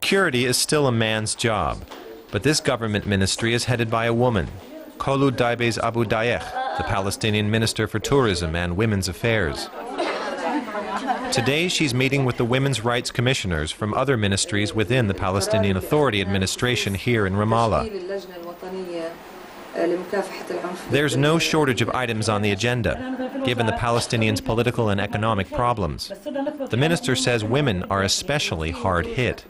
Security is still a man's job, but this government ministry is headed by a woman, Khouloud Daibes-Abu Dayyeh, the Palestinian Minister for Tourism and Women's Affairs. Today she's meeting with the women's rights commissioners from other ministries within the Palestinian Authority administration here in Ramallah. There's no shortage of items on the agenda, given the Palestinians' political and economic problems. The minister says women are especially hard hit.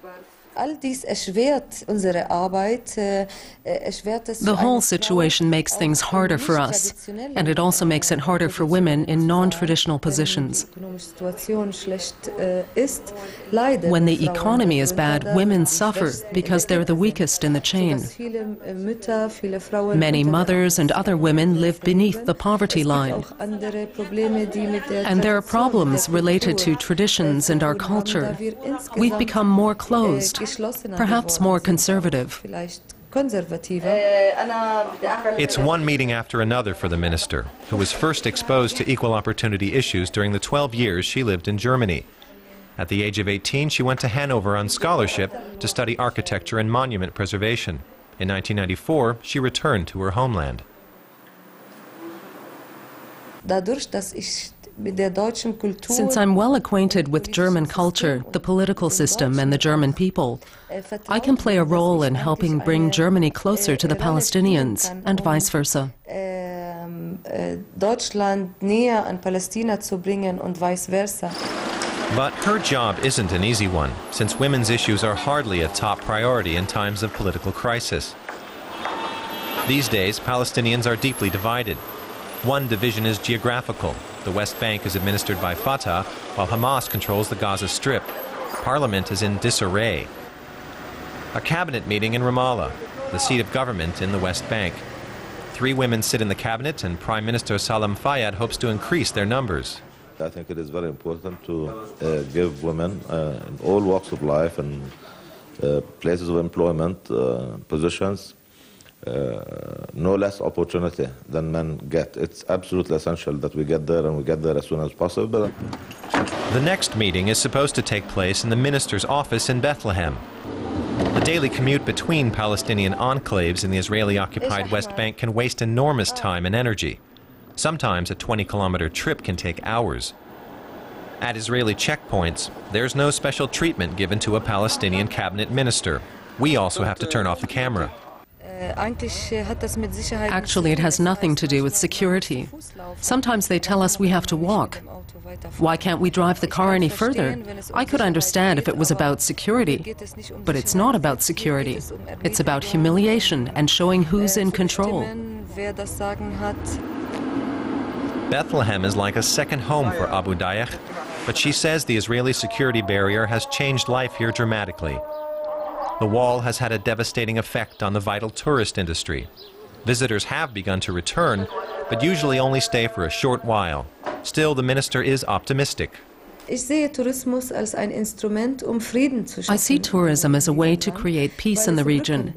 The whole situation makes things harder for us, and it also makes it harder for women in non-traditional positions. When the economy is bad, women suffer because they're the weakest in the chain. Many mothers and other women live beneath the poverty line. And there are problems related to traditions and our culture. We've become more closed, perhaps more conservative. It's one meeting after another for the minister, who was first exposed to equal opportunity issues during the 12 years she lived in Germany. At the age of 18, she went to Hanover on scholarship to study architecture and monument preservation. In 1994, she returned to her homeland. Since I'm well acquainted with German culture, the political system and the German people, I can play a role in helping bring Germany closer to the Palestinians and vice versa. But her job isn't an easy one, since women's issues are hardly a top priority in times of political crisis. These days, Palestinians are deeply divided. One division is geographical. The West Bank is administered by Fatah, while Hamas controls the Gaza Strip. Parliament is in disarray. A cabinet meeting in Ramallah, the seat of government in the West Bank. 3 women sit in the cabinet, and Prime Minister Salam Fayyad hopes to increase their numbers. I think it is very important to give women in all walks of life and places of employment, positions, no less opportunity than men get. It's absolutely essential that we get there, and we get there as soon as possible. The next meeting is supposed to take place in the minister's office in Bethlehem. The daily commute between Palestinian enclaves in the Israeli-occupied West Bank can waste enormous time and energy. Sometimes a 20-kilometer trip can take hours. At Israeli checkpoints, there's no special treatment given to a Palestinian cabinet minister. We also have to turn off the camera. Actually, it has nothing to do with security. Sometimes they tell us we have to walk. Why can't we drive the car any further? I could understand if it was about security, but it's not about security. It's about humiliation and showing who's in control. Bethlehem is like a second home for Abu Dayyeh, but she says the Israeli security barrier has changed life here dramatically. The wall has had a devastating effect on the vital tourist industry. Visitors have begun to return, but usually only stay for a short while. Still, the minister is optimistic. I see tourism as a way to create peace in the region.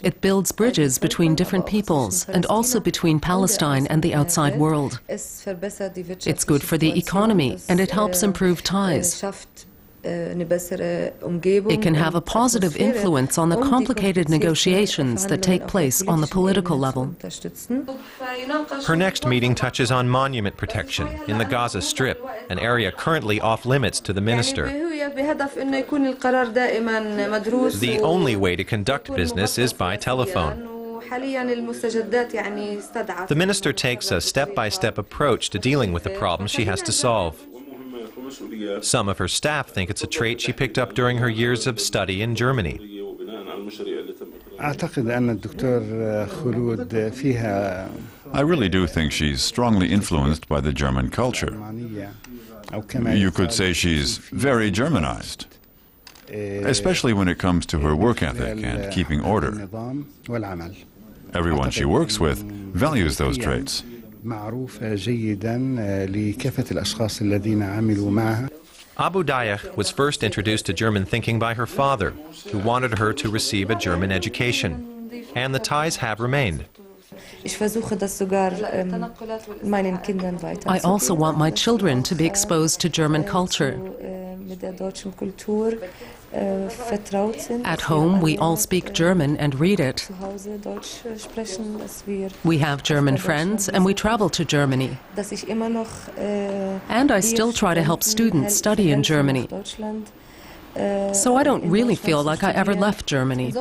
It builds bridges between different peoples and also between Palestine and the outside world. It's good for the economy, and it helps improve ties. It can have a positive influence on the complicated negotiations that take place on the political level. Her next meeting touches on monument protection in the Gaza Strip, an area currently off limits to the minister. The only way to conduct business is by telephone. The minister takes a step-by-step approach to dealing with the problems she has to solve. Some of her staff think it's a trait she picked up during her years of study in Germany. I really do think she's strongly influenced by the German culture. You could say she's very Germanized, especially when it comes to her work ethic and keeping order. Everyone she works with values those traits. Abu Dayyeh was first introduced to German thinking by her father, who wanted her to receive a German education. And the ties have remained. I also want my children to be exposed to German culture. At home, we all speak German and read it. We have German friends and we travel to Germany. And I still try to help students study in Germany. So I don't really feel like I ever left Germany.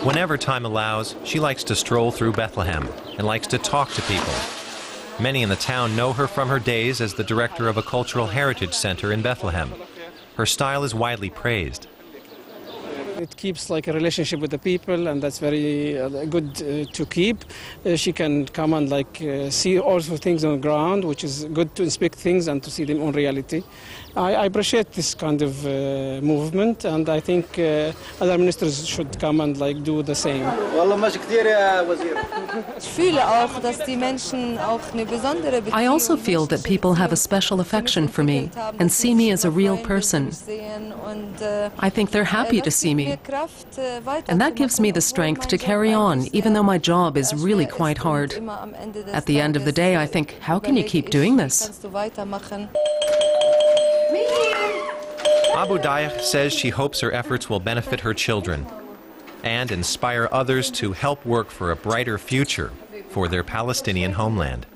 Whenever time allows, she likes to stroll through Bethlehem and likes to talk to people. Many in the town know her from her days as the director of a cultural heritage center in Bethlehem. Her style is widely praised. It keeps like a relationship with the people, and that's very good to keep. She can come and see also things on the ground, which is good to inspect things and to see them on reality. I appreciate this kind of movement, and I think other ministers should come and do the same. I also feel that people have a special affection for me and see me as a real person. I think they're happy to see me. And that gives me the strength to carry on, even though my job is really quite hard. At the end of the day, I think, how can you keep doing this? Abu Dayyeh says she hopes her efforts will benefit her children and inspire others to help work for a brighter future for their Palestinian homeland.